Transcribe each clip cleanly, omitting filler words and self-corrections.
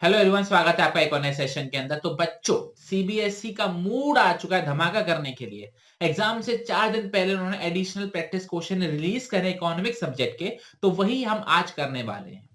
Hello everyone, स्वागत है आपका एक और नए सेशन के अंदर। तो बच्चों, सीबीएसई का मूड आ चुका है धमाका करने के लिए। एग्जाम से 4 दिन पहले उन्होंने एडिशनल प्रैक्टिस क्वेश्चन रिलीज करे इकोनॉमिक सब्जेक्ट के, तो वही हम आज करने वाले हैं।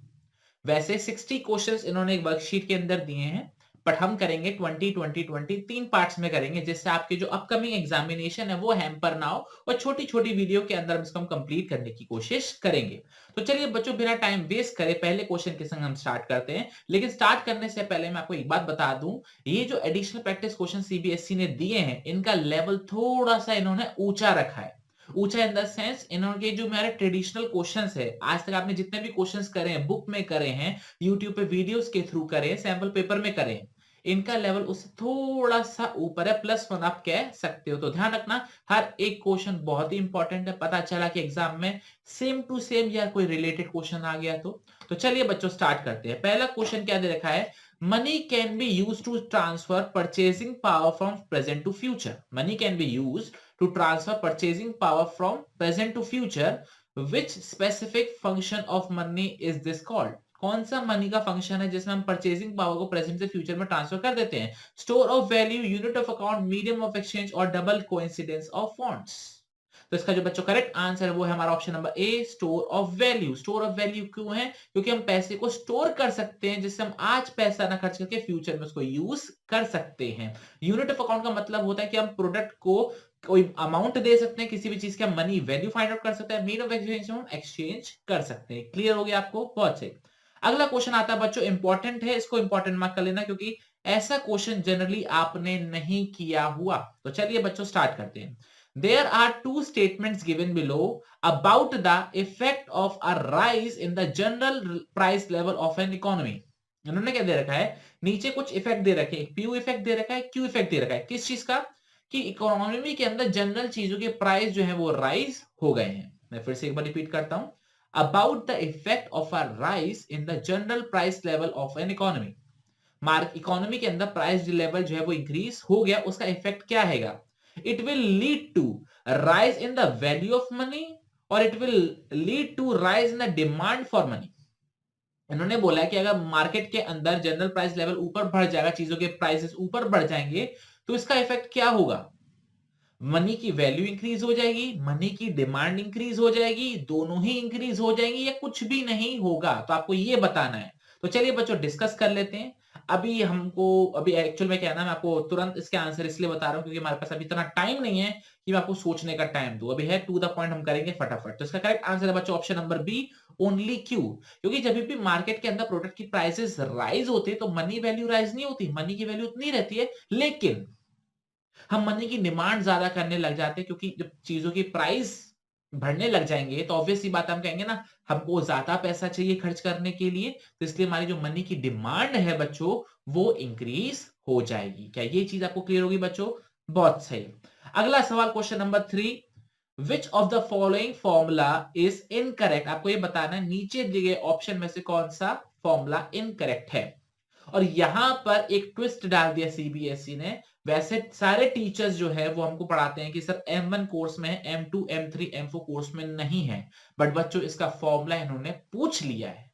वैसे 60 क्वेश्चंस इन्होंने एक वर्कशीट के अंदर दिए हैं, बट हम करेंगे 20 तीन पार्ट्स में करेंगे, जिससे आपके जो अपकमिंग एग्जामिनेशन है वो हैम्पर ना हो और छोटी छोटी वीडियो के अंदर हम इसको कंप्लीट करने की कोशिश करेंगे। तो चलिए बच्चों, बिना टाइम वेस्ट करे पहले क्वेश्चन के संग हम स्टार्ट करते हैं। लेकिन स्टार्ट करने से पहले मैं आपको एक बात बता दूं, ये जो एडिशनल प्रैक्टिस क्वेश्चन सीबीएसई ने दिए हैं, इनका लेवल थोड़ा सा इन्होंने ऊंचा रखा है। ऊंचा इन द सेंस, इन्होंने जो मेरे ट्रेडिशनल क्वेश्चंस है, आज तक आपने जितने भी क्वेश्चंस करे हैं, बुक में करे हैं, यूट्यूब पे वीडियोस के थ्रू करे हैं, सैंपल पेपर में करे हैं, इनका लेवल उससे थोड़ा सा ऊपर है, +1 आप कह सकते हो। तो ध्यान रखना, हर एक क्वेश्चन बहुत ही इंपॉर्टेंट है। पता चला कि एग्जाम में सेम टू सेम या कोई रिलेटेड क्वेश्चन आ गया तो चलिए बच्चों स्टार्ट करते हैं। पहला क्वेश्चन क्या दे रखा है? Money can be use to transfer purchasing power from present to future. Money can be use to transfer purchasing power from present to future. Which specific function of money is this called? कौन सा money का function है जिसमें हम purchasing power को present से future में transfer कर देते हैं? Store of value, unit of account, medium of exchange और डबल कोइंसिडेंस ऑफ फंड्स। तो इसका जो बच्चों करेक्ट आंसर है वो है हमारा option number A, store of value. Store of value क्यों है? क्योंकि हम पैसे को स्टोर कर सकते हैं, जिससे हम आज पैसा ना खर्च करके फ्यूचर में उसको यूज कर सकते हैं। यूनिट ऑफ अकाउंट का मतलब होता है कि हम प्रोडक्ट को कोई अमाउंट दे सकते हैं, किसी भी चीज का मनी वैल्यू फाइंड आउट कर सकते हैं, मीन ऑफ एक्सचेंज हम एक्सचेंज कर सकते हैं। क्लियर हो गया आपको? बहुत सही। अगला क्वेश्चन आता है बच्चों, इंपॉर्टेंट है, इसको इंपॉर्टेंट मार्क कर लेना, क्योंकि ऐसा क्वेश्चन जनरली आपने नहीं किया हुआ। तो चलिए बच्चों स्टार्ट करते हैं। There are two statements given below about the effect of a rise in the general price level of an economy. इन्होंने क्या दे रखा है? नीचे कुछ इफेक्ट दे रखे हैं, पी इफेक्ट दे रखा है, क्यू इफेक्ट दे रखा है। किस चीज का? कि इकोनॉमी के अंदर जनरल चीजों के प्राइस जो है वो राइज हो गए हैं। मैं फिर से एक बार रिपीट करता हूं, about the effect of a rise in the general price level of an economy. Mark economy के अंदर प्राइस लेवल जो है वो इंक्रीज हो गया, उसका इफेक्ट क्या है? It will lead to rise in the value of money और it will lead to rise in the demand for money. इन्होंने बोला है कि अगर मार्केट के अंदर जनरल प्राइस लेवल ऊपर बढ़ जाएगा, चीजों के प्राइसेस ऊपर बढ़ जाएंगे, तो इसका इफेक्ट क्या होगा? मनी की वैल्यू इंक्रीज हो जाएगी, मनी की डिमांड इंक्रीज हो जाएगी, दोनों ही इंक्रीज हो जाएंगी, या कुछ भी नहीं होगा? तो आपको ये बताना है। तो चलिए बच्चों डिस्कस कर लेते हैं। अभी एक्चुअल में क्या है ना, मैं आपको तुरंत इसके आंसर इसलिए बता रहा हूं क्योंकि हमारे पास अभी इतना टाइम नहीं है कि मैं आपको सोचने का टाइम दूं। अभी है टू द पॉइंट, हम करेंगे फटाफट। तो इसका करेक्ट आंसर है बच्चों option number B, only Q. क्योंकि जब भी मार्केट के अंदर प्रोडक्ट की प्राइसेस राइज होते हैं तो मनी वैल्यू राइज नहीं होती, मनी की वैल्यू उतनी रहती है। लेकिन हम मनी की डिमांड ज्यादा करने लग जाते हैं, क्योंकि जब चीजों की प्राइस बढ़ने लग जाएंगे तो ऑब्वियस सी बात हम कहेंगे ना, हमको ज्यादा पैसा चाहिए खर्च करने के लिए, तो इसलिए हमारी जो मनी की डिमांड है बच्चों वो इंक्रीज हो जाएगी। क्या ये चीज आपको क्लियर होगी बच्चों? बहुत सही। अगला सवाल question number 3, which of the following formula is incorrect. आपको ये बताना है नीचे दिए गए ऑप्शन में से कौन सा फॉर्मूला इनकरेक्ट है। और यहां पर एक ट्विस्ट डाल दिया सीबीएसई ने। वैसे सारे टीचर्स जो है वो हमको पढ़ाते हैं कि सर M1 कोर्स में है, M2 M3 M4 कोर्स में नहीं है, बट बच्चों इसका फॉर्मूला इन्होंने पूछ लिया है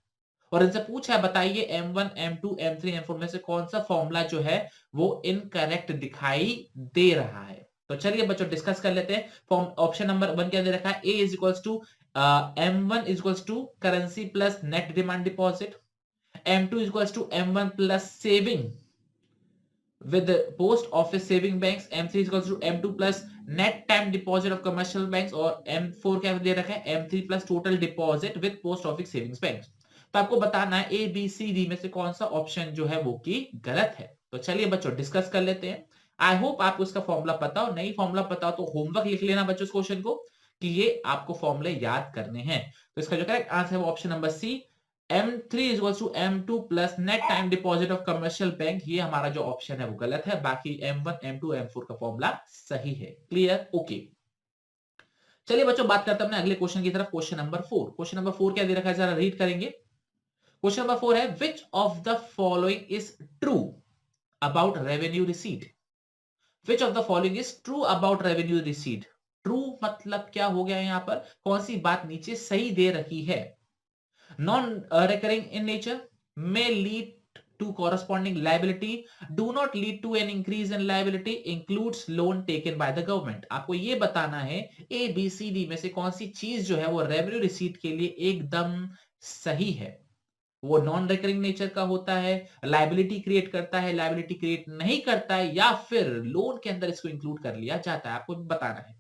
और इनसे पूछा है बताइए M1 M2 M3 M4 में से कौन सा फॉर्मूला जो है वो इनकरेक्ट दिखाई दे रहा है। तो चलिए बच्चों डिस्कस कर लेते हैं। फॉर्म ऑप्शन नंबर 1 क्या दे रखा है? A is equals to M1 is equals to currency plus net demand deposit, M2 is equals to M1 plus saving with the post office saving banks, M3 is equals to M2 plus net time deposit of commercial banks और M4 क्या दे रखा है? M3 plus total deposit with post office savings banks। तो आपको बताना है A B C D में से कौन सा ऑप्शन जो है वो की गलत है। तो चलिए बच्चों डिस्कस कर लेते हैं। आई होप आपको इसका फॉर्मूला पता हो, नहीं फॉर्मूला पता हो तो होमवर्क लिख लेना बच्चों इस क्वेश्चन को, कि ये आपको फॉर्मूले याद करने हैं। तो इसका जो करेक्ट आंसर है वो option number C, M3 is equals to M2 plus net time deposit of commercial bank। ये हमारा जो ऑप्शन है वो गलत है, बाकी M1 M2 M4 का फॉर्मूला सही है। क्लियर? ओके। चलिए बच्चों बात करते हैं अपने अगले क्वेश्चन की तरफ। क्वेश्चन नंबर 4, क्वेश्चन नंबर 4 क्या दे रखा है जरा रीड करेंगे। क्वेश्चन नंबर 4 है, which of the following is true about revenue receipt. Which of the following is true about revenue receipt. True मतलब क्या हो गया यहां पर? कौन सी बात नीचे सही दे रखी है? Non recurring in nature, may lead to corresponding liability do not lead to an increase in liability includes loan taken by the government। आपको ये बताना है ए बी सी डी में से कौन सी चीज जो है वो रेवेन्यू रिसीट के लिए एकदम सही है। वो नॉन रिकरिंग नेचर का होता है, लायबिलिटी क्रिएट करता है, लायबिलिटी क्रिएट नहीं करता है, या फिर लोन के अंदर इसको इंक्लूड कर लिया जाता है, आपको बताना है।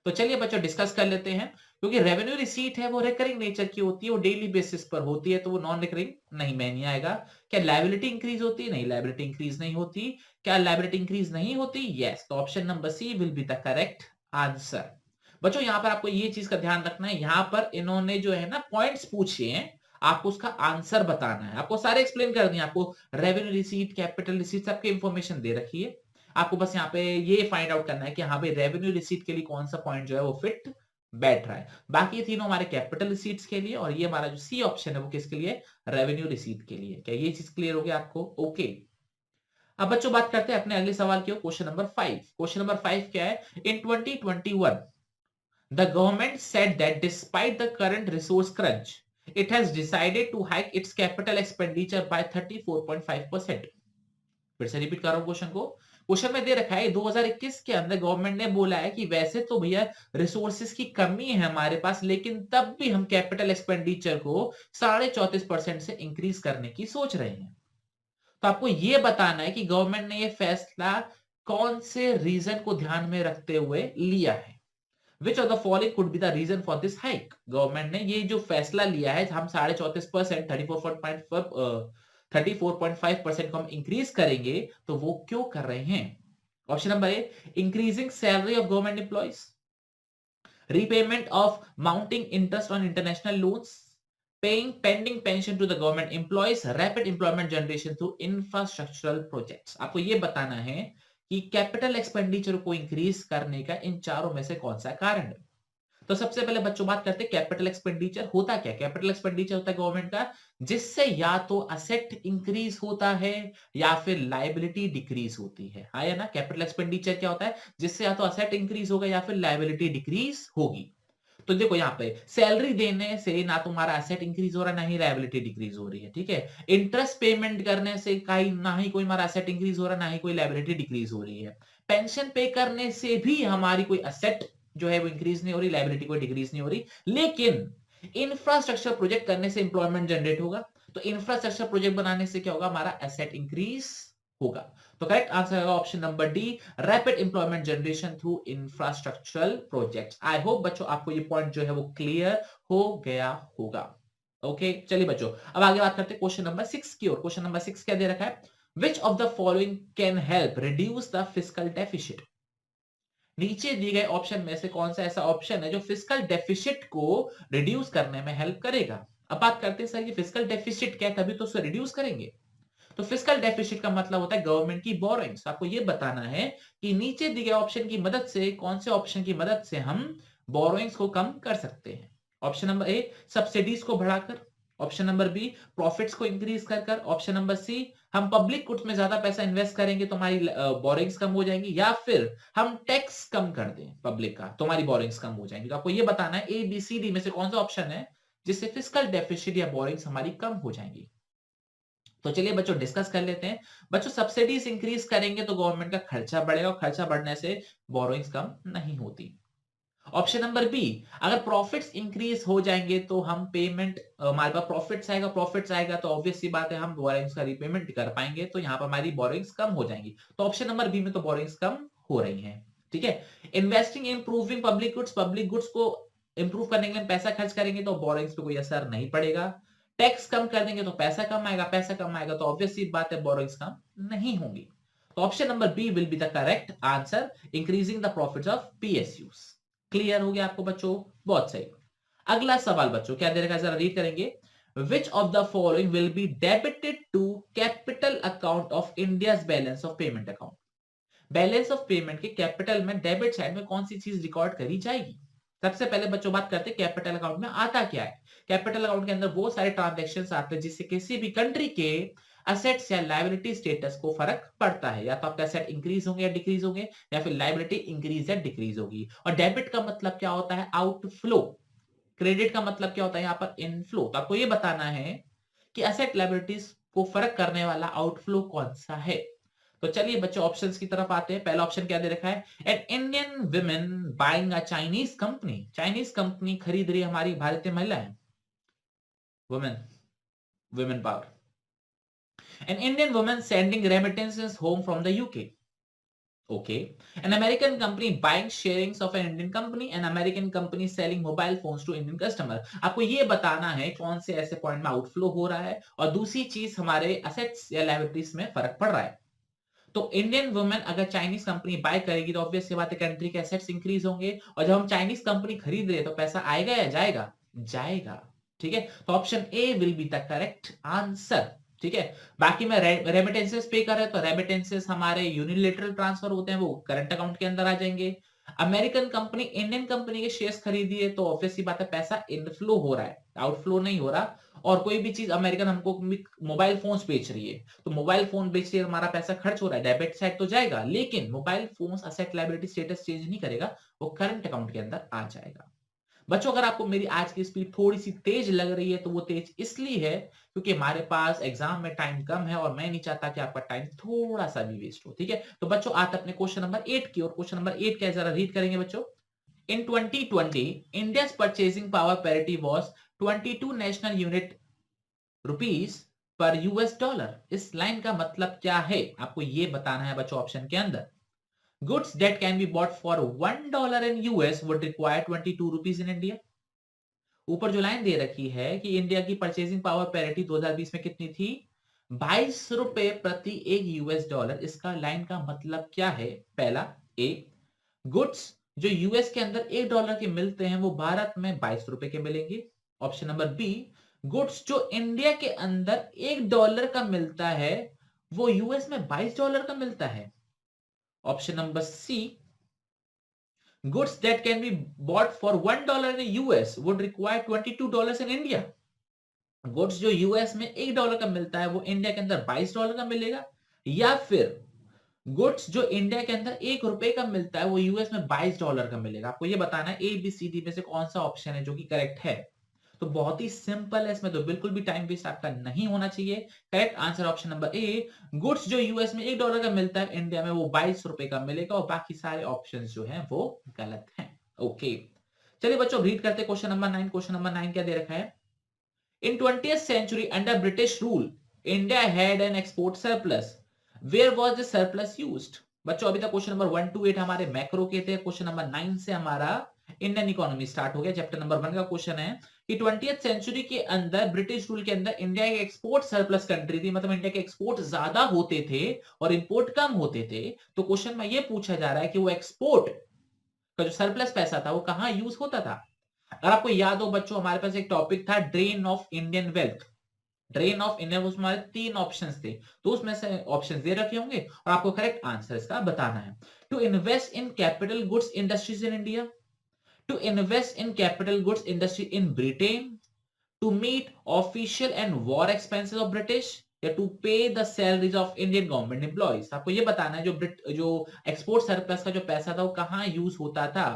तो चलिए बच्चों डिस्कस कर लेते हैं। क्योंकि रेवेन्यू रिसीट है वो रिकरिंग नेचर की होती है, वो डेली बेसिस पर होती है, तो वो नॉन रिकरिंग नहीं में नहीं आएगा। क्या लायबिलिटी इंक्रीज होती है? नहीं, लायबिलिटी इंक्रीज नहीं होती। क्या लायबिलिटी इंक्रीज नहीं होती? यस। तो option number C will be the correct answer. बच्चों यहां पर आपको ये चीज का ध्यान रखना है, यहां पर इन्होंने जो है ना पॉइंट्स पूछे हैं, आपको उसका आंसर बताना है। आपको सारे एक्सप्लेन कर दिए, आपको रेवेन्यू रिसीट, कैपिटल रिसीट सबकी इंफॉर्मेशन दे रखी है। आपको बस यहाँ पे ये फाइंड आउट करना है कि हाँ भाई रेवेन्यू रिसीट के लिए कौन सा पॉइंट जो है वो फिट बैठ रहा है। बाकी तीनों हमारे कैपिटल रिसीट्स के लिए, और ये हमारा जो सी ऑप्शन है वो किसके लिए? रेवेन्यू रिसीट के लिए। क्या ये चीज क्लियर हो गया आपको? ओके। अब बच्चों बात करते हैं अपने अगले सवाल की, क्वेश्चन नंबर 5। क्वेश्चन नंबर 5 क्या है? इन 2021 the government said that despite the current resource crunch it has decided to hike its capital expenditure by 34.5%। फिर से रिपीट कर रहा हूं क्वेश्चन को। क्वेश्चन में दे रखा है 2021 के अंदर गवर्नमेंट ने बोला है कि वैसे तो भैया रिसोर्सेज की कमी है हमारे पास, लेकिन तब भी हम कैपिटल एक्सपेंडिचर को 34.5% से इंक्रीज करने की सोच रहे हैं। तो आपको यह बताना है कि गवर्नमेंट ने यह फैसला कौन से रीजन को ध्यान में रखते हुए लिया है। Which of the following could be the reason for this hike? Government ने ये जो फैसला लिया है, हम 34.5% 34.5% को हम इंक्रीज करेंगे, तो वो क्यों कर रहे हैं? Option number A, increasing salary of government employees, repayment of mounting interest on international loans, paying pending pension to the government employees, rapid employment generation through infrastructural projects. आपको ये बताना है कि कैपिटल एक्सपेंडिचर को इंक्रीज करने का इन चारों में से कौन सा कारण है। तो सबसे पहले बच्चों बात करते हैं कैपिटल एक्सपेंडिचर होता क्या? कैपिटल एक्सपेंडिचर होता है गवर्नमेंट का जिससे या तो असेट इंक्रीज होता है या फिर लायबिलिटी डिक्रीज होती है। हाँ या ना? कैपिटल एक्सपेंडिचर क्या होता है? जिससे या तो असेट इंक्रीज होगा या फिर लायबिलिटी डिक्रीज होगी। तो देखो यहाँ पे सैलरी देने से ना तुम्हारा एसेट इंक्रीज हो रहा है, ना ही लायबिलिटी डिक्रीज हो रही है, ठीक है। इंटरेस्ट पेमेंट करने से कहीं ना ही कोई हमारा एसेट इंक्रीज हो रहा है, ना ही कोई लायबिलिटी डिक्रीज हो रही है। पेंशन पे करने से भी हमारी कोई एसेट जो है वो इंक्रीज नहीं हो रही, लायबिलिटी कोई डिक्रीज नहीं हो रही। लेकिन इंफ्रास्ट्रक्चर प्रोजेक्ट करने से इंप्लॉयमेंट जनरेट होगा, तो इंफ्रास्ट्रक्चर प्रोजेक्ट बनाने से क्या होगा? हमारा एसेट इंक्रीज होगा। तो करेक्ट आंसर होगा option number D, rapid employment generation through infrastructural projects. I hope बच्चों आपको ये पॉइंट जो है वो क्लियर हो गया होगा। ओके चलिए बच्चों अब आगे बात करते हैं क्वेश्चन नंबर 6 की ओर। क्वेश्चन नंबर 6 क्या दे रखा है? Which of the following can help reduce the fiscal deficit. नीचे दिए गए ऑप्शन में से कौन सा ऐसा ऑप्शन है जो फिस्कल डेफिसिट को रिड्यूस करने में हेल्प करेगा? अब बात करते हैं सर ये फिस्कल डेफिसिट क्या है, तभी तो उसे रिड्यूस करेंगे। तो फिस्कल डेफिसिट का मतलब होता है गवर्नमेंट की बोरोइंग्स। आपको यह बताना है कि नीचे दिए गए ऑप्शन की मदद से कौन से ऑप्शन की मदद से हम बोरोइंग्स को कम कर सकते हैं। ऑप्शन नंबर ए, सब्सिडीज को बढ़ाकर। ऑप्शन नंबर बी, प्रॉफिट्स को इंक्रीज कर। ऑप्शन नंबर सी, हम पब्लिक गुड्स में ज्यादा पैसा इन्वेस्ट करेंगे तो हमारी बोरिंग्स कम हो जाएंगी, या फिर हम टैक्स कम कर दें पब्लिक का तो हमारी बोरिंग्स कम हो जाएंगी। तो आपको यह बताना है ए बी सी डी में से कौन सा ऑप्शन है जिससे फिस्कल डेफिसिट या बोरिंग्स हमारी कम हो जाएंगी। तो चलिए बच्चों डिस्कस कर लेते हैं। बच्चों सब्सिडीज इंक्रीज करेंगे तो गवर्नमेंट का खर्चा बढ़ेगा, और खर्चा बढ़ने से बोरोइंग्स कम नहीं होती। ऑप्शन नंबर बी, अगर प्रॉफिट्स इंक्रीज हो जाएंगे तो हम पेमेंट, हमारे पास प्रॉफिट्स आएगा तो ऑब्वियस सी बात है हम बोरोइंग्स का रीपेमेंट कर पाएंगे, तो यहां पर हमारी बोरोइंग्स कम हो जाएंगी। तो ऑप्शन नंबर बी में तो बोरोइंग्स कम हो रही हैं, ठीक है। इन्वेस्टिंग इंप्रूविंग पब्लिक गुड्स को इंप्रूव करने के लिए पैसा खर्च करेंगे तो बोरोइंग्स पे कोई असर नहीं पड़ेगा। टैक्स कम कर देंगे तो पैसा कम आएगा तो ऑब्वियस सी बात है बोरोइंग्स कम नहीं होंगी। तो option number B will be the correct answer, increasing the profits of PSUs. Clear हो गया आपको बच्चों? बहुत सही। अगला सवाल बच्चों क्या दे रखा है जरा रीड करेंगे। Which of the following will be debited to capital account of India's balance of payment account? Balance of payment के कैपिटल में डेबिट साइड में कौन सी चीज रिकॉर्ड करी जाएगी? सबसे पहले बच्चों बात करते हैं कैपिटल अकाउंट में आता क्या है। कैपिटल अकाउंट के अंदर वो सारे ट्रांजैक्शंस आते हैं जिससे किसी भी कंट्री के असेट्स या लायबिलिटी स्टेटस को फर्क पड़ता है, या तो आपका असेट इंक्रीज होंगे या डिक्रीज होंगे, या फिर लायबिलिटी इंक्रीज या डिक्रीज होगी। और डेबिट का मतलब क्या होता है? आउटफ्लो। क्रेडिट का मतलब क्या होता है यहाँ पर? इनफ्लो। तो आपको ये बताना है कि असेट लायबिलिटीज को फर्क करने वाला आउटफ्लो कौन सा है? तो चलिए बच्चों ऑप्शंस की तरफ आते हैं। पहला ऑप्शन क्या दे रखा है? An Indian women buying a Chinese company. Chinese company खरीद रही हमारी भारतीय महिलाएं। Women, women power. An Indian woman sending remittances home from the UK. Okay. An American company buying sharings of an Indian company. An American company selling mobile phones to Indian customer. आपको ये बताना है कौन से ऐसे point में outflow हो रहा है और दूसरी चीज हमारे असेट्स या लायबिलिटीज में फर्क पड़ रहा है। तो इंडियन वुमेन अगर चाइनीज कंपनी बाय करेगी तो ऑब्वियस सी बात है कंट्री के एसेट्स इंक्रीज होंगे, और जब हम चाइनीज कंपनी खरीद रहे हैं तो पैसा आएगा या जाएगा? जाएगा। ठीक है, तो option A will be the correct answer. ठीक है, बाकी में रेमिटेंसेस पे कर रहे हैं तो रेमिटेंसेस हमारे यूनिलेटरल ट्रांसफर होते हैं, वो करंट अकाउंट के अंदर आ जाएंगे। अमेरिकन कंपनी इंडियन कंपनी के शेयर्स खरीदी है तो ऑब्वियसली बात है पैसा इनफ्लो हो रहा है, आउटफ्लो नहीं हो रहा। और कोई भी चीज अमेरिकन हमको मोबाइल फोन्स बेच रही है तो मोबाइल फोन बेच रही है, हमारा पैसा खर्च हो रहा है, डेबिट साइड तो जाएगा, लेकिन mobile phones asset liability status change नहीं करेगा, वो करंट अकाउंट के अंदर आ जाएगा। बच्चों अगर आपको मेरी आज की स्पीड थोड़ी सी तेज लग रही है तो वो तेज इसलिए है क्योंकि हमारे पास एग्जाम में टाइम कम है और मैं नहीं चाहता कि आपका टाइम थोड़ा सा भी वेस्ट हो। ठीक है, तो बच्चों आते अपने क्वेश्चन नंबर 8 की, और क्वेश्चन नंबर 8 क्या जरा रीड करेंगे बच्चों। इन 2020 India's purchasing power parity was 22 national unit rupees पर यूएस डॉलर। इस लाइन का मतलब क्या है आपको ये बताना है बच्चों ऑप्शन के अंदर। Goods that can be bought for $1 in US would require 22 rupees in India. ऊपर जो लाइन दे रखी है कि इंडिया की परचेजिंग पावर पैरिटी 2020 में कितनी थी? 22 रुपए प्रति एक यूएस डॉलर। इसका लाइन का मतलब क्या है? पहला, ए गुड्स जो यूएस के अंदर $1 के मिलते हैं वो भारत में 22 रुपए के मिलेंगे। ऑप्शन नंबर बी, गुड्स जो इंडिया के अंदर $1 का मिलता है वो यूएस में $22 का मिलता है। Option number C, goods that can be bought for $1 in the US would require $22 in India. Goods जो यूएस में $1 का मिलता है वो इंडिया के अंदर $22 का मिलेगा, या फिर गुड्स जो इंडिया के अंदर ₹1 का मिलता है वो यूएस में $22 का मिलेगा। आपको ये बताना है ए बी सी डी में से कौन सा ऑप्शन है जो कि करेक्ट है। तो बहुत ही सिंपल है, इसमें तो बिल्कुल भी टाइम वेस्ट आपका नहीं होना चाहिए। करेक्ट आंसर ऑप्शन नंबर ए, गुड्स जो यूएस में $1 का मिलता है इंडिया में वो ₹22 का मिलेगा, और बाकी सारे ऑप्शंस जो हैं वो गलत हैं। ओके, चलिए बच्चों रीड करते हैं क्वेश्चन नंबर 9। क्वेश्चन नंबर 9 क्या दे रखा है? इन 20th century under British rule, India had an export surplus. Where was the surplus used? बच्चों अभी तक क्वेश्चन नंबर 1 to 8 हमारे मैक्रो के थे। क्वेश्चन नंबर 9 से हमारा इंडियन इकोनॉमी स्टार्ट हो गया। चैप्टर नंबर 1 का क्वेश्चन है कि 20th सेंचुरी के अंदर ब्रिटिश रूल के अंदर इंडिया एक एक्सपोर्ट सरप्लस कंट्री थी, मतलब इंडिया के एक्सपोर्ट ज्यादा होते थे और इंपोर्ट कम होते थे। तो क्वेश्चन में ये पूछा जा रहा है कि वो एक्सपोर्ट का जो सरप्लस पैसा था वो कहां यूज होता था। अगर आपको याद हो बच्चों, हमारे पास एक टॉपिक था drain of Indian wealth. Drain of Indian, उसमें हमारे 3 ऑप्शंस थे, तो उसमें से ऑप्शंस दे रखे होंगे और आपको करेक्ट आंसर इसका बताना है। To invest in capital goods industries in India, to invest in capital goods industry in Britain, to meet official and war expenses of British, या to pay the salaries of Indian government employees। आपको ये बताना है जो export surplus का जो पैसा था वो कहाँ यूज होता था।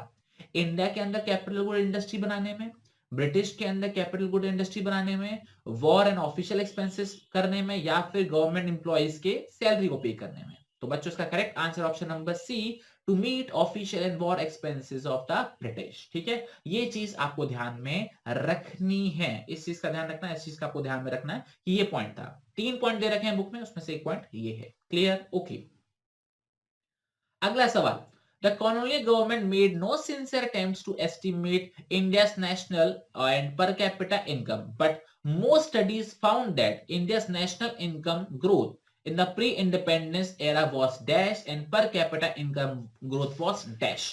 इंडिया के अंदर कैपिटल गुड इंडस्ट्री बनाने में, ब्रिटिश के अंदर कैपिटल गुड इंडस्ट्री बनाने में, वॉर एंड ऑफिशियल एक्सपेंसेस करने में, या फिर गवर्नमेंट इंप्लॉइज के सैलरी को पे करने में। तो बच्चों इसका correct answer option number C, to meet official and war expenses of the British. ठीक है, ये चीज आपको ध्यान में रखनी है, इस चीज का ध्यान रखना है, इस चीज का आपको ध्यान में रखना है कि ये पॉइंट था। 3 पॉइंट दे रखे हैं बुक में, उसमें से एक पॉइंट ये है। क्लियर? ओके। अगला सवाल, the colonial government made no sincere attempts to estimate India's national and per capita income, but most studies found that India's national income growth in the pre-independence era was dash and per capita income growth was dash.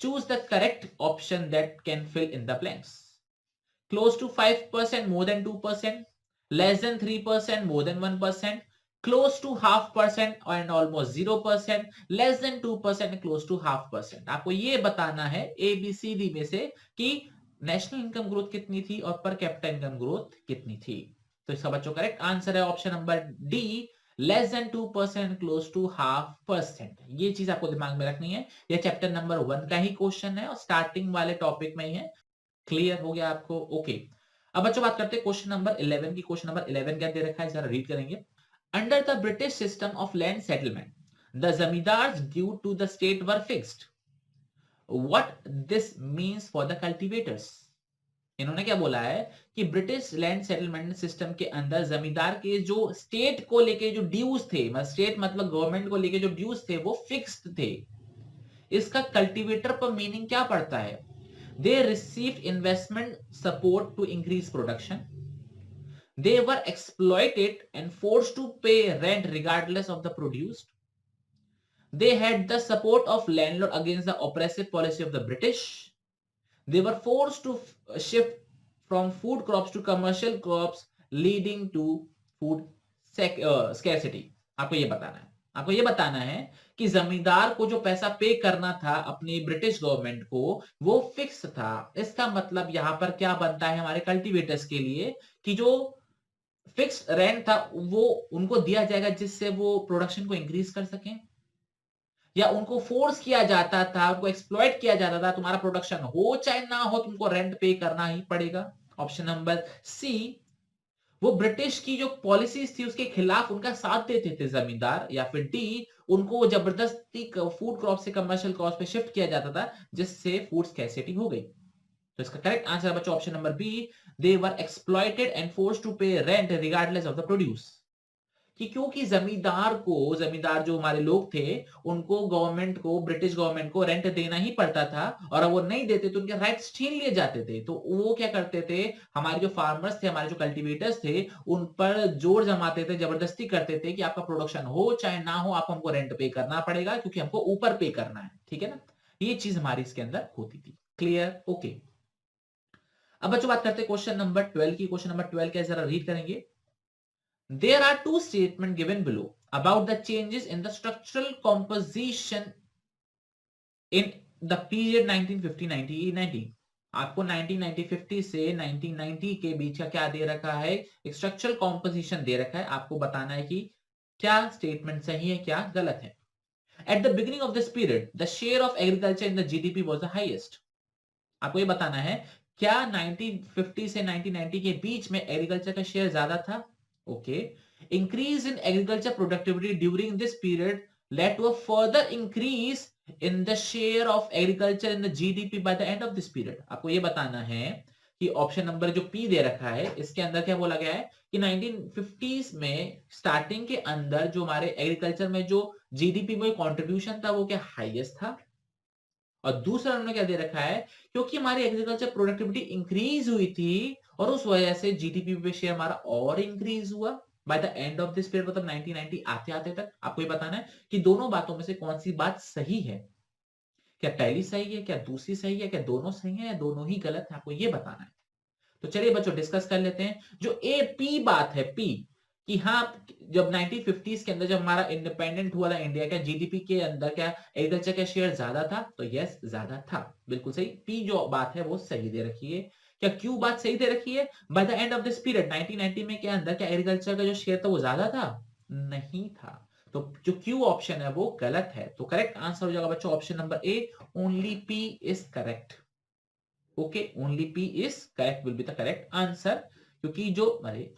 Choose the correct option that can fill in the blanks. Close to 5%, more than 2%, less than 3%, more than 1%, close to 0.5% and almost 0%, less than 2% close to 0.5%। आपको ये बताना है A B C D में से कि national income growth कितनी थी और पर कैपिटा इनकम ग्रोथ कितनी थी। तो इसका बच्चों करेक्ट आंसर है option number D, less than 2%, close to 0.5%। ये चीज आपको दिमाग में रखनी है, ये चैप्टर नंबर 1 का ही क्वेश्चन है और स्टार्टिंग वाले टॉपिक में ही है। क्लियर हो गया आपको? ओके। अब बच्चों बात करते हैं क्वेश्चन नंबर 11 की। क्वेश्चन नंबर 11 क्या दे रखा है, जरा रीड करेंगे। Under the British system of land settlement the zamindars due to the state were fixed, what this means for the cultivators. इन्होंने क्या बोला है कि ब्रिटिश लैंड सेटलमेंट सिस्टम के अंदर जमींदार के जो स्टेट को लेके जो ड्यूज थे, स्टेट मतलब गवर्नमेंट को लेके जो ड्यूज थे वो फिक्स्ड थे। इसका कल्टीवेटर पर मीनिंग क्या पड़ता है? They received investment support to increase production, they were exploited and forced to pay rent regardless of the produced, they had the support of landlord against the oppressive policy of the British, they were forced to shift from food crops to commercial crops leading to food scarcity। आपको ये बताना है, आपको ये बताना है कि जमींदार को जो पैसा पे करना था अपनी ब्रिटिश गवर्नमेंट को वो फिक्स था। इसका मतलब यहां पर क्या बनता है हमारे कल्टीवेटर्स के लिए कि जो फिक्स रेंट था वो उनको दिया जाएगा जिससे वो प्रोडक्शन को इंक्रीज कर सकें, या उनको फोर्स किया जाता था, उनको एक्सप्लॉइट किया जाता था, तुम्हारा प्रोडक्शन हो चाहे ना हो तुमको रेंट पे करना ही पड़ेगा। ऑप्शन नंबर सी, वो ब्रिटिश की जो पॉलिसीज थी उसके खिलाफ उनका साथ देते थे जमींदार, या फिर डी, उनको जबरदस्ती फूड क्रॉप से कमर्शियल क्रॉप पे शिफ्ट किया जाता था जिससे फूड स्कैरसिटी हो गई। तो इसका करेक्ट आंसर बच्चों option number B, they were exploited and forced to pay rent regardless of the produce. कि क्योंकि जमींदार जो हमारे लोग थे उनको गवर्नमेंट को, ब्रिटिश गवर्नमेंट को रेंट देना ही पड़ता था, और अब वो नहीं देते तो उनके राइट्स छीन लिए जाते थे। तो वो क्या करते थे, हमारे जो फार्मर्स थे, हमारे जो कल्टीवेटर्स थे, उन पर जोर जमाते थे, जबरदस्ती करते थे कि आपका प्रोडक्शन हो चाहे ना हो आपको हमको रेंट पे करना पड़ेगा क्योंकि हमको ऊपर पे करना है। ठीक है ना, ये चीज हमारी इसके अंदर होती थी। क्लियर? ओके। अब बच्चों बात करते हैं क्वेश्चन नंबर 12 की। क्वेश्चन नंबर 12 क्या, जरा रीड करेंगे। There are two statements given below about the changes in the structural composition in the period 1950-1990। आपको 1950 से 1990 के बीच का क्या दे रखा है, एक स्ट्रक्चरल कॉम्पोजिशन दे रखा है। आपको बताना है कि क्या स्टेटमेंट सही है क्या गलत है। At the beginning of this period, the share of agriculture in the GDP was the highest। आपको ये बताना है क्या 1950 से 1990 के बीच में एग्रीकल्चर का शेयर ज्यादा था। Okay. Increase in agriculture productivity during this period led to a further increase in the share of agriculture in the GDP by the end of this period. आपको ये बताना है कि ऑप्शन नंबर जो P दे रखा है इसके अंदर क्या बोला गया है कि 1950s में स्टार्टिंग के अंदर जो हमारे एग्रीकल्चर में जो जीडीपी में कंट्रीब्यूशन था वो क्या हाईएस्ट था। और दूसरा उन्होंने क्या दे रखा है, क्योंकि हमारी एग्रीकल्चर प्रोडक्टिविटी इंक्रीज हुई थी और उस वजह से जीडीपी पे शेयर हमारा और इंक्रीज हुआ bye the end of this period, मतलब 1990 आते आते तक। आपको ये बताना है कि दोनों बातों में से कौन सी बात सही है, क्या पहली सही है, क्या दूसरी सही है, क्या दोनों सही है या दोनों ही गलत है, आपको ये बताना है। तो चलिए बच्चों डिस्कस कर लेते हैं। जो ए पी बात है, पी, कि हाँ जब 1950s के अंदर जब हमारा इंडिपेंडेंट हुआ था इंडिया का, जीडीपी के अंदर क्या एग्रीकल्चर का शेयर ज्यादा था, तो यस ज्यादा था, बिल्कुल सही। पी जो बात है वो सही दे रखी है। क्या क्यू बात सही दे रखी है, bye the end of this period 1990 में क्या अंदर क्या एग्रीकल्चर का जो शेयर था वो ज्यादा था, नहीं था। तो जो क्यू ऑप्शन है वो गलत है। तो करेक्ट आंसर हो जाएगा बच्चों option number A, only P is correct. Okay, only P is correct, will be the correct answer. क्योंकि जो अरे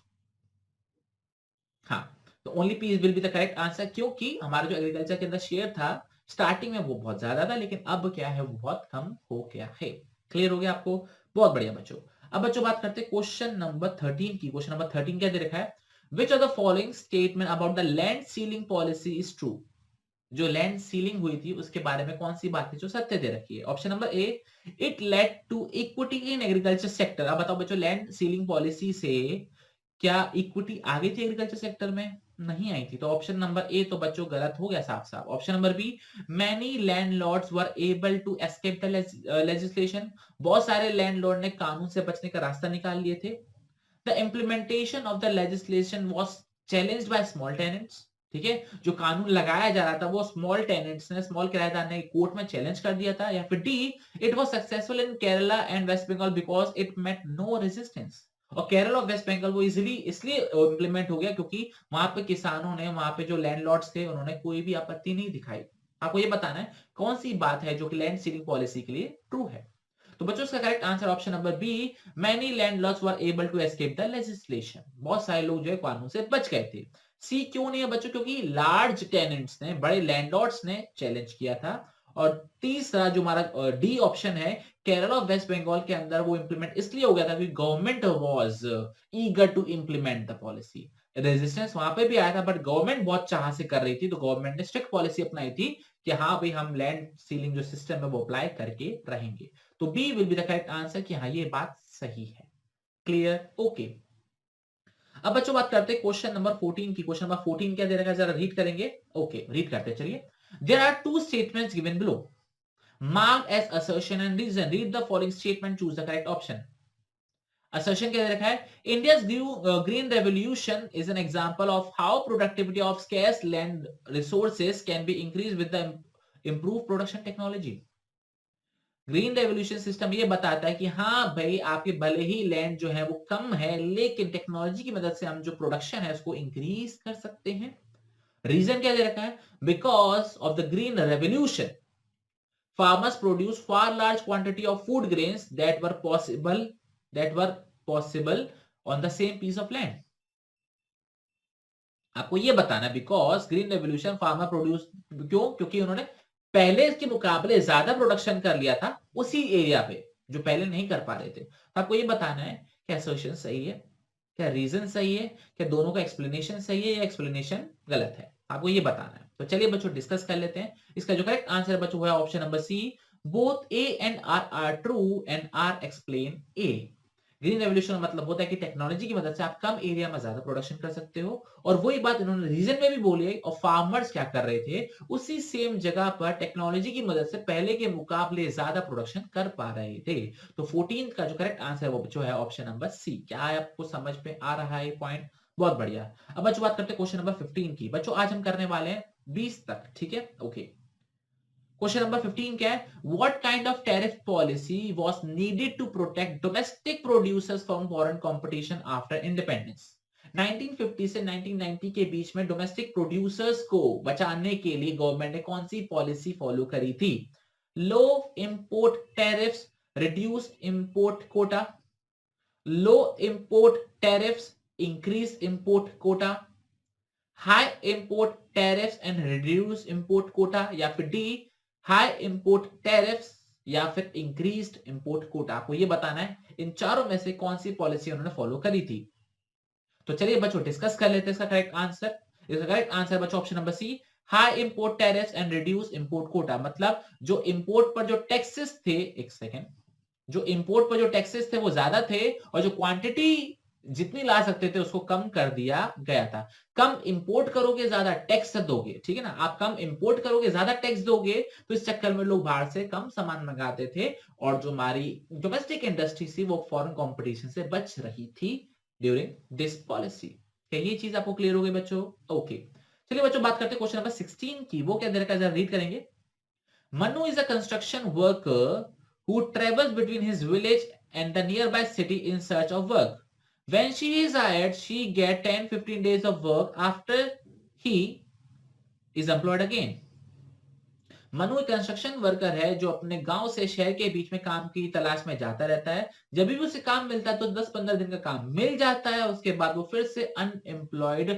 हाँ, तो only P will be the correct answer, क्योंकि हमारा जो एग्रीकल्चर के अंदर शेयर था स्टार्टिंग में वो बहुत ज्यादा था, लेकिन अब क्या है वो बहुत कम हो गया है। क्लियर हो गया आपको? बहुत बढ़िया बच्चों। अब बच्चों बात करते हैं क्वेश्चन नंबर 13 की। क्वेश्चन नंबर 13 क्या दे रखा है, which of the following statement about the land ceiling policy is true. जो लैंड सीलिंग हुई थी उसके बारे में कौन सी बात है जो सत्य दे रखी है। Option number A, it led to equity in agriculture sector. अब बताओ बच्चों, लैंड सीलिंग पॉलिसी से क्या इक्विटी आ गई थी एग्रीकल्चर सेक्टर में? नहीं आई थी। तो ऑप्शन नंबर ए तो बच्चों गलत हो गया साफ साफ। Option number B, many landlords were able to escape the legislation. बहुत सारे लैंडलॉर्ड ने कानून से बचने का रास्ता निकाल लिए थे। The implementation of the legislation was challenged by small tenants. ठीक है, जो कानून लगाया जा रहा था वो स्मॉल टेनेंट्स ने, स्मॉल किराएदार ने कोर्ट में चैलेंज कर दिया था। या फिर D, it was successful in Kerala and West Bengal because it met no resistance. और केरल और वेस्ट बंगाल वो इजीली इसलिए इंप्लीमेंट हो गया क्योंकि वहां पे किसानों ने, वहां पे जो लैंडलॉर्ड्स थे उन्होंने कोई भी आपत्ति नहीं दिखाई। आपको ये बताना है कौन सी बात है जो कि लैंड सीलिंग पॉलिसी के लिए ट्रू है। तो बच्चों इसका correct answer option number B, many landlords were able to escape the legislation, बहुत सारे लोग जो है कानून से बच गए थे। सी क्यों नहीं है बच्चों, क्योंकि लार्ज टेनेंट्स ने, बड़े लैंडलॉर्ड्स ने चैलेंज किया था। और तीसरा जो हमारा डी ऑप्शन है, केरला और वेस्ट बंगाल के अंदर वो इंप्लीमेंट इसलिए हो गया था क्योंकि government was eager to implement the policy. Resistance वहां पे भी आया था, बट गवर्नमेंट बहुत चाह से कर रही थी, तो गवर्नमेंट ने स्ट्रिक्ट पॉलिसी अपनाई थी कि हाँ भाई हम लैंड सीलिंग जो सिस्टम है वो अप्लाई करके रहेंगे। तो B will be the correct answer कि हाँ ये बात सही है। Clear, okay. अब बच्चों बात करते हैं क्वेश्चन नंबर 14 की। क्वेश्चन नंबर 14 क्या दे रखा है, जरा रीड करेंगे। ओके, रीड करते हैं, चलिए। There are two statements given below marked as assertion and reason. Read the following statement, choose the correct option. Assertion क्या दे रखा है, India's green revolution is an example of how productivity of scarce land resources can be increased with the improved production technology. Green revolution system ये बताता है कि हाँ भाई आपके भले ही लैंड जो है वो कम है, लेकिन टेक्नोलॉजी की मदद से हम जो प्रोडक्शन है उसको इंक्रीज कर सकते हैं। रीजन क्या दे रखा है, because of the green revolution farmers produce far large quantity of food grains that were possible on the same piece of land. आपको ये बताना, because green revolution farmer produce, क्योंकि उन्होंने पहले इसके मुकाबले ज्यादा प्रोडक्शन कर लिया था उसी एरिया पे जो पहले नहीं कर पा रहे थे। तो आपको ये बताना है क्या असर्शन सही है, क्या रीजन सही है, क्या दोनों का एक्सप्लेनेशन सही है या एक्सप्लेनेशन गलत है, आपको ये बताना है। तो चलिए बच्चों डिस्कस कर लेते हैं। इसका जो करेक्ट आंसर बच्चों है option number C, both A and R are true and R explain A. Green revolution मतलब होता है कि टेक्नोलॉजी की मदद से आप कम एरिया में ज्यादा प्रोडक्शन कर सकते हो, और वही बात इन्होंने रीजन में भी बोली है। और फार्मर्स क्या कर रहे थे, उसी सेम जगह पर टेक्नोलॉजी की मदद से पहले के मुकाबले ज्यादा प्रोडक्शन कर पा रहे थे। तो 14 का जो करेक्ट आंसर वो जो है ऑप्शन नंबर सी। क्या है, आपको समझ में आ रहा है पॉइंट? बहुत बढ़िया। अब बच्चों बात करते हैं क्वेश्चन नंबर 15 की। बच्चों आज हम करने वाले हैं 20 तक, ठीक है, ओके। क्वेश्चन नंबर 15 क्या है, what kind of tariff policy was needed to protect domestic producers from foreign competition after independence. 1950 से 1990 के बीच में डोमेस्टिक प्रोड्यूसर्स को बचाने के लिए गवर्नमेंट ने कौन सी पॉलिसी फॉलो करी थी? Low import tariffs, reduce import quota, low import tariffs, increase import quota, high import tariffs and reduce import quota, या फिर डी हाई इंपोर्ट टैरिफ्स या फिर इंक्रीज्ड इंपोर्ट कोटा। आपको ये बताना है इन चारों में से कौन सी पॉलिसी उन्होंने फॉलो करी थी। तो चलिए बच्चों डिस्कस कर लेते हैं इसका करेक्ट आंसर। इसका करेक्ट आंसर बच्चों option number C, high import tariffs and reduce import quota. मतलब जो इंपोर्ट पर जो टैक्सेस थे, एक सेकेंड, जो इंपोर्ट पर जो टैक्सेस थे वो ज्यादा थे, और जो क्वांटिटी जितनी ला सकते थे उसको कम कर दिया गया था। कम इंपोर्ट करोगे ज्यादा टैक्स दोगे, ठीक है ना, आप कम इंपोर्ट करोगे ज्यादा टैक्स दोगे, तो इस चक्कर में लोग बाहर से कम सामान मंगाते थे, और जो हमारी डोमेस्टिक इंडस्ट्री थी वो फॉरेन कंपटीशन से बच रही थी ड्यूरिंग दिस पॉलिसी। क्या ये चीज आपको क्लियर हो गई बच्चों? ओके, चलिए बच्चों बात करते हैं क्वेश्चन नंबर 16 की। वो क्या दे रखा है, जरा रीड करेंगे। Manu is a construction worker who travels between his village and the nearby city in search of work. When she is hired, she get 10-15 days of work after he is employed again. Manu एक construction worker है जो अपने गांव से शहर के बीच में काम की तलाश में जाता रहता है। जब भी उसे काम मिलता है तो 10-15 दिन का काम मिल जाता है, उसके बाद वो फिर से अनएम्प्लॉयड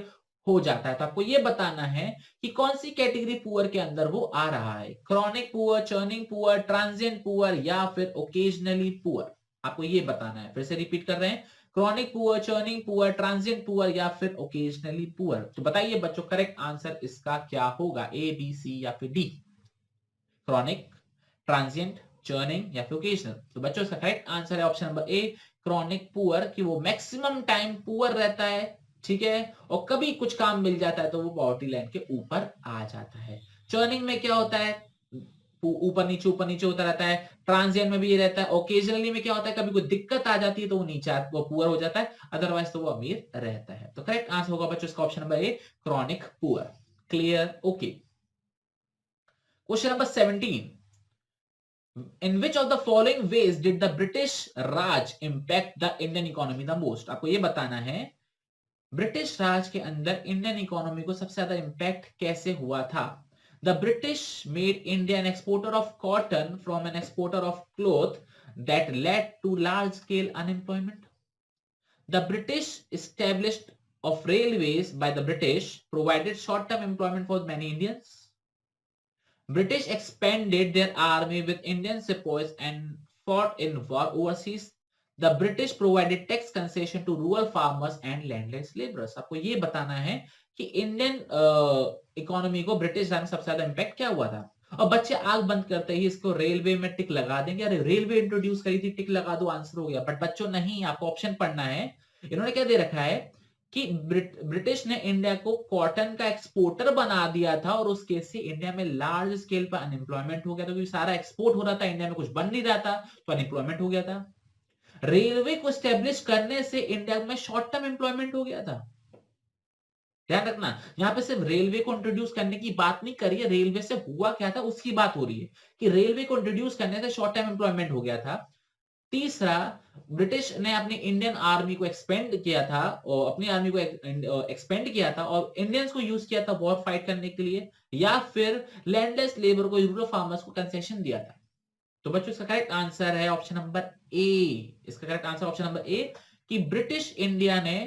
हो जाता है। तो आपको ये बताना है कि कौन सी कैटेगरी पुअर के अंदर वो आ रहा है, chronic poor, churning poor, transient poor या फिर ओकेजनली पुअर। आपको ये बताना है, फिर से रिपीट कर रहे हैं, chronic poor, churning poor, transient poor या फिर ओकेजनली पुअर। तो बताइए बच्चों करेक्ट आंसर इसका क्या होगा, ए बी सी या फिर डी? क्रॉनिक, ट्रांजिएंट, चर्निंग या फिर ओकेजनल। तो बच्चों इसका करेक्ट आंसर है ऑप्शन नंबर ए, क्रॉनिक पुअर, कि वो मैक्सिमम टाइम पुअर रहता है, ठीक है, और कभी कुछ काम मिल जाता है तो वो पॉवर्टी लाइन के ऊपर आ जाता है। चर्निंग में क्या होता है, ऊपर नीचे होता रहता है। ट्रांजिएंट में भी ये रहता है। ओकेजनली में क्या होता है, कभी कोई दिक्कत आ जाती है तो वो नीचे वो पुअर हो जाता है, अदरवाइज तो वो अमीर रहता है। तो करेक्ट आंसर होगा बच्चों इसका option number A, chronic poor. Clear, okay. Question number 17, in which of the following ways did the British Raj impact the Indian economy the most? आपको ये बताना है ब्रिटिश राज के अंदर इंडियन इकोनॉमी को सबसे ज्यादा इंपैक्ट कैसे हुआ था। The British made India an exporter of cotton from an exporter of cloth. that led to large scale unemployment? The British established of railways by the British provided short term employment for many Indians. British expanded their army with Indian sepoys and fought in war overseas. The British provided tax concession to rural farmers and landless laborers. आपको ये बताना है कि Indian economy को British में सबसे ज्यादा impact क्या हुआ था। और बच्चे आग बंद करते ही इसको रेलवे में टिक लगा देंगे, अरे रेलवे इंट्रोड्यूस करी थी, टिक लगा दो, आंसर हो गया। बट बच्चों नहीं, आपको ऑप्शन पढ़ना है। इन्होंने क्या दे रखा है कि ब्रिटिश ने इंडिया को कॉटन का एक्सपोर्टर बना दिया था और उस केस से इंडिया में लार्ज स्केल पर अनएम्प्लॉयमेंट हो गया था, क्योंकि सारा एक्सपोर्ट हो रहा था, इंडिया में कुछ बन नहीं रहा था, तो अनएम्प्लॉयमेंट हो गया था। रेलवे को स्टेब्लिश करने से इंडिया में शॉर्ट टर्म एम्प्लॉयमेंट हो गया था। ध्यान रखना, यहां पे सिर्फ रेलवे को इंट्रोड्यूस करने की बात नहीं करी है, रेलवे से हुआ क्या था उसकी बात हो रही है कि रेलवे को इंट्रोड्यूस करने से शॉर्ट टर्म एम्प्लॉयमेंट हो गया था। तीसरा, ब्रिटिश ने अपनी इंडियन आर्मी को एक्सपेंड किया था और अपनी आर्मी को एक्सपेंड किया था और इंडियंस को यूज किया था वॉर फाइट करने के लिए, या फिर लैंडलेस लेबर को, रूरल फार्मर्स को कंसेशन दिया था। तो बच्चों इसका करेक्ट आंसर है ऑप्शन नंबर ए। इसका करेक्ट आंसर ऑप्शन नंबर ए कि ब्रिटिश इंडिया ने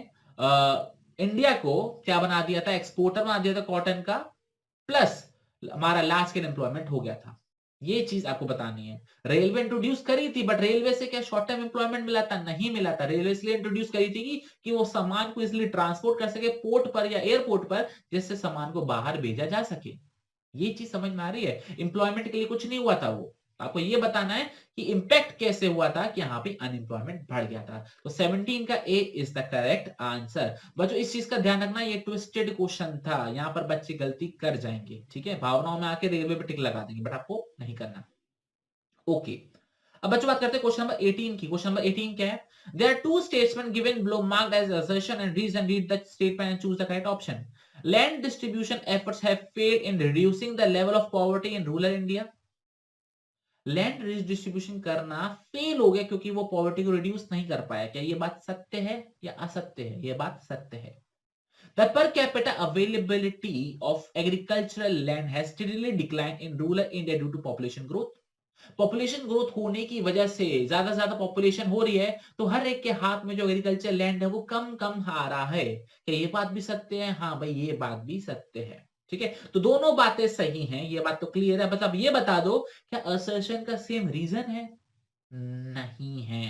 इंडिया को क्या बना दिया था, एक्सपोर्टर बना दिया था कॉटन का, प्लस हमारा लार्ज स्केल एम्प्लॉयमेंट हो गया था। ये चीज आपको बतानी है। रेलवे इंट्रोड्यूस करी थी, बट रेलवे से क्या शॉर्ट टर्म एम्प्लॉयमेंट मिला था? नहीं मिला था। रेलवे इसलिए इंट्रोड्यूस करी थी कि वो सामान को इसलिए ट्रांसपोर्ट कर सके पोर्ट पर या एयरपोर्ट पर, जिससे सामान को बाहर भेजा जा सके। ये चीज समझ में आ रही है? एम्प्लॉयमेंट के लिए कुछ नहीं हुआ था वो। आपको ये बताना है कि इंपैक्ट कैसे हुआ था कि यहाँ पे अनएम्प्लॉयमेंट बढ़ गया था। तो 17 का ए इज द करेक्ट आंसर। बच्चों इस चीज का ध्यान रखना, ये ट्विस्टेड क्वेश्चन था, यहाँ पर बच्चे गलती कर जाएंगे, ठीक है, भावनाओं में आके रेलवे पे टिक लगा देंगे, बट आपको नहीं करना। ओके, अब बच्चों बात करते हैं क्वेश्चन नंबर 18 की। क्वेश्चन नंबर 18 क्या है? There are two statement given below marked as assertion and reason. Read the statement and choose the correct option. Land distribution efforts have failed in reducing the level of poverty in rural India. Land distribution करना fail हो गया क्योंकि वो poverty को reduce नहीं कर पाया। क्या ये बात सत्य है या असत्य है? ये बात सत्य है। The per capita availability of agricultural land has steadily declined in rural India due to population growth. Population growth होने की वजह से ज्यादा पॉपुलेशन हो रही है, तो हर एक के हाथ में जो एग्रीकल्चर लैंड है वो कम कम आ रहा है। क्या ये बात भी सत्य है? हाँ भाई, ये बात भी सत्य है। ठीक है, तो दोनों बातें सही हैं, ये बात तो क्लियर है। बस अब ये बता दो, क्या असर्शन का सेम रीजन है? नहीं है।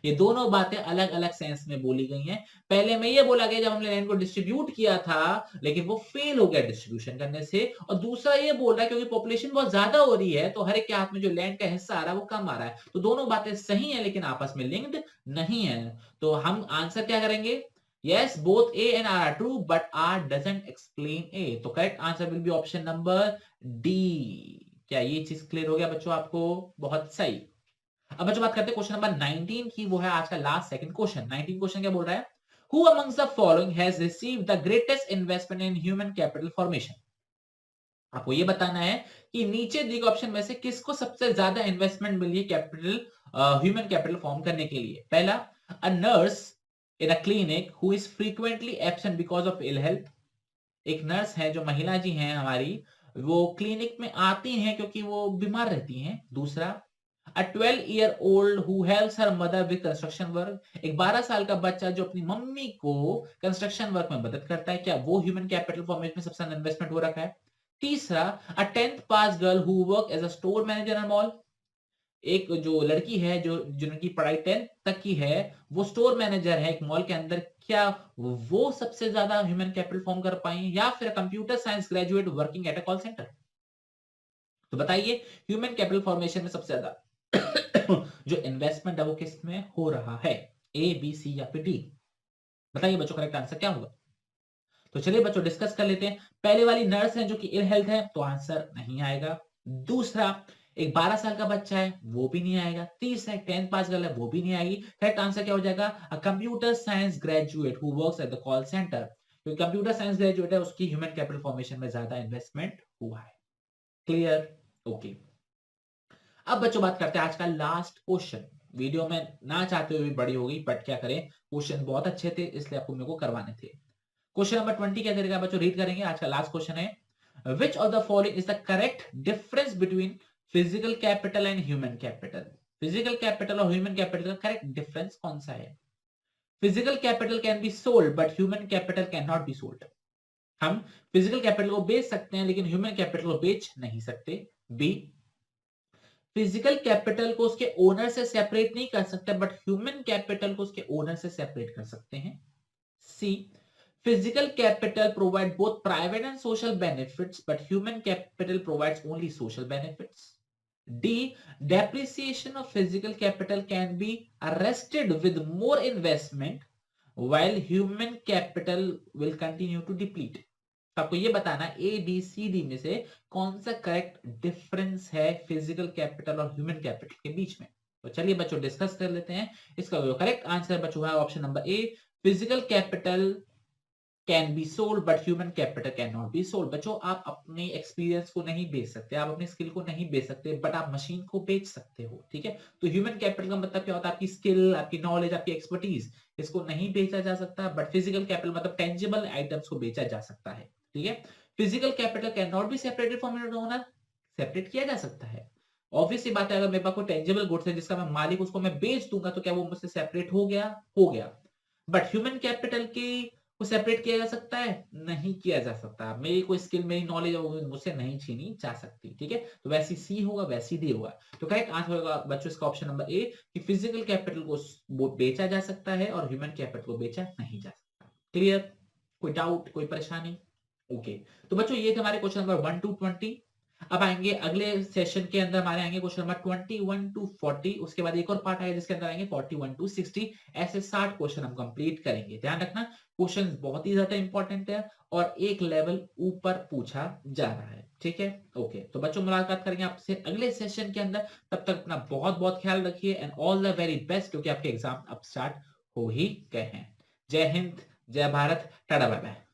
ये दोनों बातें अलग अलग सेंस में बोली गई हैं। पहले में ये बोला गया जब हमने लैंड को डिस्ट्रीब्यूट किया था, लेकिन वो फेल हो गया डिस्ट्रीब्यूशन करने से। और दूसरा ये बोल रहा है क्योंकि पॉपुलेशन बहुत ज्यादा हो रही है, तो हर एक के हाथ में जो लैंड का हिस्सा आ रहा है वो कम आ रहा है। तो दोनों बातें सही है, लेकिन आपस में लिंक्ड नहीं है। तो हम आंसर क्या करेंगे? Yes, both A and R are true, but R doesn't explain A. तो correct answer will be option number D. क्या ये चीज क्लियर हो गया बच्चों आपको? बहुत सही। अब बच्चों बात करते हैं क्वेश्चन नंबर 19 की, वो है आज का लास्ट सेकंड क्वेश्चन। 19 क्वेश्चन क्या बोल रहा है? Who amongst the following has received the greatest investment in human capital formation? आपको ये बताना है कि नीचे दिए गए ऑप्शन में से किसको सबसे ज्यादा इन्वेस्टमेंट मिली है कैपिटल, ह्यूमन कैपिटल फॉर्म करने के लिए। पहला, a nurse in a clinic who is frequently absent because of ill health. एक नर्स है, जो महिला जी हैं हमारी, वो क्लिनिक में आती हैं क्योंकि वो बीमार रहती हैं। दूसरा, A 12-year-old who helps her mother with construction work. एक 12 साल का बच्चा जो अपनी मम्मी को कंस्ट्रक्शन वर्क में मदद करता है। क्या वो ह्यूमन कैपिटल फॉर्मेशन में सबसे ज्यादा इन्वेस्टमेंट हो रखा है? तीसरा, a 10th pass girl who work as a store manager in a mall. एक जो लड़की है जो जिनकी पढ़ाई 10th तक की है, वो स्टोर मैनेजर है एक मॉल के अंदर। क्या वो सबसे ज्यादा ह्यूमन कैपिटल फॉर्म कर पाई? या फिर computer science graduate working at a call centre? तो बताइए, ह्यूमन कैपिटल फॉर्मेशन में सबसे ज्यादा जो इन्वेस्टमेंट है वो किस में हो रहा है? ए, बी, सी या फिर डी? बताइए बच्चों, करेक्ट आंसर क्या होगा? तो चलिए बच्चों डिस्कस कर लेते हैं। पहले वाली नर्स है जो कि इल हेल्थ है, तो आंसर नहीं आएगा। दूसरा, एक 12 साल का बच्चा है, वो भी नहीं आएगा। तीसरा, एक 10th पास गर्ल है, वो भी नहीं आएगी। करेक्ट आंसर क्या हो जाएगा? A computer science graduate who works at the call centre. क्योंकि कंप्यूटर साइंस ग्रेजुएट है, उसकी ह्यूमन कैपिटल फॉर्मेशन में ज्यादा इन्वेस्टमेंट हुआ है। क्लियर? ओके। अब बच्चों बात करते हैं आज का लास्ट क्वेश्चन। वीडियो में ना चाहते हुए भी बड़ी हो गई, बट क्या करें, क्वेश्चन बहुत अच्छे थे इसलिए आपको मेरे को करवाने थे। क्वेश्चन नंबर 20 क्या करेगा बच्चों? रीड करेंगे। आज का लास्ट क्वेश्चन है, which of the following is the correct difference between physical capital and human capital? Physical capital और ह्यूमन कैपिटल का करेक्ट डिफरेंस कौन सा है? Physical capital can be sold but human capital can not be sold. हम physical capital को बेच सकते हैं लेकिन ह्यूमन कैपिटल को बेच नहीं सकते। बी, फिजिकल कैपिटल को उसके ओनर से सेपरेट नहीं कर सकते बट ह्यूमन कैपिटल को उसके ओनर से सेपरेट कर सकते हैं। C, physical capital provide both private and social benefits but human capital provides only social benefits. D, depreciation of physical capital can be arrested with more investment while human capital will continue to deplete। आपको ये बताना A B C D में से कौन सा correct difference है physical capital और human capital के बीच में। तो चलिए बच्चों डिस्कस कर लेते हैं। इसका जो करेक्ट आंसर बच्चों है option number A, physical capital can be sold but human capital can not be sold. बच्चों आप अपने एक्सपीरियंस को नहीं बेच सकते, आप अपनी स्किल को नहीं बेच सकते, बट आप मशीन को बेच सकते हो। ठीक है, तो ह्यूमन कैपिटल का मतलब क्या होता है? आपकी स्किल, आपकी नॉलेज, आपकी एक्सपर्टीज, इसको नहीं बेचा जा सकता। बट फिजिकल कैपिटल मतलब टेंजिबल आइटम्स को बेचा जा सकता है। ठीक है, physical capital can not be separated from its owner, separate किया जा सकता है। ऑब्वियस सी बात है, अगर मेरे पास कोई टेंजिबल गुड्स है जिसका मैं मालिक, उसको मैं बेच दूंगा तो क्या वो मुझसे सेपरेट हो गया? हो गया। बट ह्यूमन कैपिटल की को सेपरेट किया जा सकता है? नहीं किया जा सकता। मेरी कोई स्किल, मेरी नॉलेज मुझसे नहीं छीनी जा सकती। ठीक है, तो वैसी सी होगा, वैसी डी होगा। तो करेक्ट आंसर होगा बच्चों इसका ऑप्शन नंबर ए कि फिजिकल कैपिटल को बेचा जा सकता है और ह्यूमन कैपिटल को बेचा नहीं जा सकता। क्लियर? कोई डाउट, कोई परेशानी? ओके, तो बच्चों ये थे हमारे क्वेश्चन नंबर 1 to 20। अब आएंगे अगले सेशन के अंदर, हमारे आएंगे क्वेश्चन नंबर 21 to 40। उसके बाद एक और पार्ट आएगा जिसके अंदर आएंगे 41 to 60। ऐसे 60 क्वेश्चन हम कंप्लीट करेंगे। ध्यान रखना क्वेश्चन बहुत ही ज्यादा इंपॉर्टेंट है और एक लेवल ऊपर पूछा जा रहा है। ठीक है, ओके, तो बच्चों मुलाकात करेंगे आपसे अगले सेशन के अंदर। तब तक अपना बहुत बहुत ख्याल रखिए and all the very best, क्योंकि आपके एग्जाम अब स्टार्ट हो ही गए हैं। जय हिंद, जय भारत, टाटा बाय बाय।